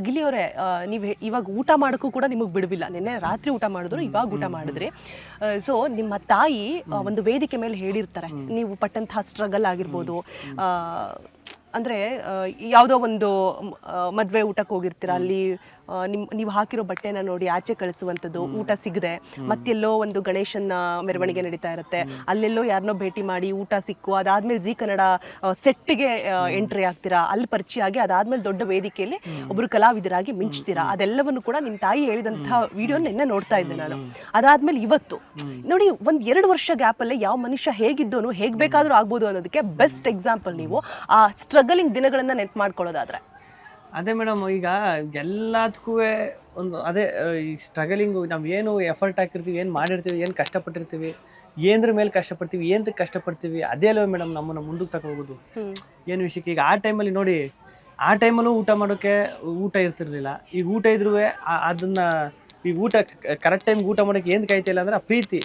ಗಿಲ್ಲಿ ಅವರೇ, ನೀವು ಇವಾಗ ಊಟ ಮಾಡೋಕ್ಕೂ ಕೂಡ ನಿಮಗೆ ಬಿಡವಿಲ್ಲ. ನಿನ್ನೆ ರಾತ್ರಿ ಊಟ ಮಾಡಿದ್ರು, ಇವಾಗ ಊಟ ಮಾಡಿದ್ರಿ. ಸೊ ನಿಮ್ಮ ತಾಯಿ ಒಂದು ವೇದಿಕೆ ಮೇಲೆ ಹೇಳಿರ್ತಾರೆ, ನೀವು ಪಟ್ಟಂತಹ ಸ್ಟ್ರಗಲ್ ಆಗಿರ್ಬೋದು, ಅಂದರೆ ಯಾವುದೋ ಒಂದು ಮದುವೆ ಊಟಕ್ಕೆ ಹೋಗಿರ್ತೀರ, ಅಲ್ಲಿ ನೀವು ಹಾಕಿರೋ ಬಟ್ಟೆನ ನೋಡಿ ಆಚೆ ಕಳಿಸುವಂಥದ್ದು, ಊಟ ಸಿಗದೆ ಮತ್ತೆಲ್ಲೋ ಒಂದು ಗಣೇಶನ ಮೆರವಣಿಗೆ ನಡೀತಾ ಇರುತ್ತೆ, ಅಲ್ಲೆಲ್ಲೋ ಯಾರನ್ನೋ ಭೇಟಿ ಮಾಡಿ ಊಟ ಸಿಕ್ಕು, ಅದಾದ್ಮೇಲೆ ಜಿ ಕನ್ನಡ ಸೆಟ್ಗೆ ಎಂಟ್ರಿ ಆಗ್ತೀರಾ, ಅಲ್ಲಿ ಪರಿಚಯ ಆಗಿ ಅದಾದ್ಮೇಲೆ ದೊಡ್ಡ ವೇದಿಕೆಯಲ್ಲಿ ಒಬ್ಬರು ಕಲಾವಿದರಾಗಿ ಮಿಂಚ್ತೀರಾ. ಅದೆಲ್ಲವನ್ನು ಕೂಡ ನಿಮ್ಮ ತಾಯಿ ಹೇಳಿದಂತಹ ವಿಡಿಯೋ ನಿನ್ನೆ ನೋಡ್ತಾ ಇದ್ದೆ ನಾನು. ಅದಾದ್ಮೇಲೆ ಇವತ್ತು ನೋಡಿ, ಒಂದು 2 ವರ್ಷ ಗ್ಯಾಪಲ್ಲೇ ಯಾವ ಮನುಷ್ಯ ಹೇಗಿದ್ದೋನು ಹೇಗೆ ಬೇಕಾದರೂ ಆಗ್ಬೋದು ಅನ್ನೋದಕ್ಕೆ ಬೆಸ್ಟ್ ಎಕ್ಸಾಂಪಲ್ ನೀವು. ಆ ಸ್ಟ್ರಗಲಿಂಗ್ ದಿನಗಳನ್ನ ನೆನ್ಪು ಮಾಡ್ಕೊಳ್ಳೋದಾದ್ರೆ ಅದೇ ಮೇಡಮ್, ಈಗ ಎಲ್ಲದಕ್ಕೂ ಒಂದು ಅದೇ ಈ ಸ್ಟ್ರಗಲಿಂಗು, ನಾವು ಏನು ಎಫರ್ಟ್ ಹಾಕಿರ್ತೀವಿ, ಏನು ಮಾಡಿರ್ತೀವಿ, ಏನು ಕಷ್ಟಪಟ್ಟಿರ್ತೀವಿ, ಏನರ ಮೇಲೆ ಕಷ್ಟಪಡ್ತೀವಿ, ಏನಕ್ಕೆ ಕಷ್ಟಪಡ್ತೀವಿ, ಅದೇ ಅಲ್ವೇ ಮೇಡಮ್ ನಮ್ಮನ್ನು ಮುಂದಕ್ಕೆ ತಗೊಳ್ಬೋದು. ಏನು ವಿಷಯಕ್ಕೆ ಈಗ ಆ ಟೈಮಲ್ಲಿ ನೋಡಿ, ಆ ಟೈಮಲ್ಲೂ ಊಟ ಮಾಡೋಕ್ಕೆ ಊಟ ಇರ್ತಿರ್ಲಿಲ್ಲ. ಈಗ ಊಟ ಇದ್ರೂ ಅದನ್ನ ಈಗ ಊಟ ಕರೆಕ್ಟ್ ಟೈಮ್ ಊಟ ಮಾಡೋಕೆ ಏನು ಕಾಯ್ತಿಲ್ಲ ಅಂದ್ರೆ ಪ್ರೀತಿ,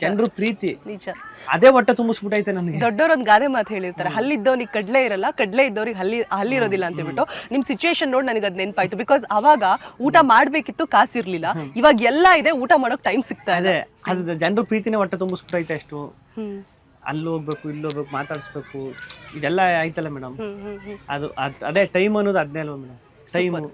ಜನರು ಪ್ರೀತಿ, ನಿಜ. ಅದೇ ಹೊಟ್ಟೆ ತುಂಬಿಸ್ಬಿಟ್ಟೈತೆ ನನಗೆ. ದೊಡ್ಡವರೊಂದು ಗಾದೆ ಮಾತು ಹೇಳಿರ್ತಾರೆ, ಹಲ್ಲಿದ್ದವನಿಗೆ ಕಡ್ಲೆ ಇರಲ್ಲ, ಕಡ್ಲೆ ಇದ್ದವ್ರಿಗೆ ಹಲ್ಲಿರೋದಿಲ್ಲ ಅಂತ ಹೇಳ್ಬಿಟ್ಟು. ನಿಮ್ ಸಿಚುವೇಶನ್ ನೋಡಿ ನನಗೆ ಅದು ನೆನಪಾಯ್ತು. ಬಿಕಾಸ್ ಅವಾಗ ಊಟ ಮಾಡ್ಬೇಕಿತ್ತು, ಕಾಸಿರ್ಲಿಲ್ಲ. ಇವಾಗ ಎಲ್ಲ ಇದೆ, ಊಟ ಮಾಡೋಕ್ ಟೈಮ್ ಸಿಗ್ತಾ ಇದೆ. ಅದು ಜನರು ಪ್ರೀತಿನೇ ಹೊಟ್ಟೆ ತುಂಬಿಸ್ಬಿಟ್ಟೈತೆ ಅಷ್ಟು. ಅಲ್ಲಿ ಹೋಗ್ಬೇಕು, ಇಲ್ಲಿ ಹೋಗ್ಬೇಕು, ಮಾತಾಡಿಸ್ಬೇಕು, ಇದೆಲ್ಲ ಆಯ್ತಲ್ಲ ಮೇಡಮ್. ಅದು ಅದೇ ಟೈಮ್ ಅನ್ನೋದು ಅದನ್ನೇ ಅಲ್ವ ಮೇಡಮ್, ಟೈಮು.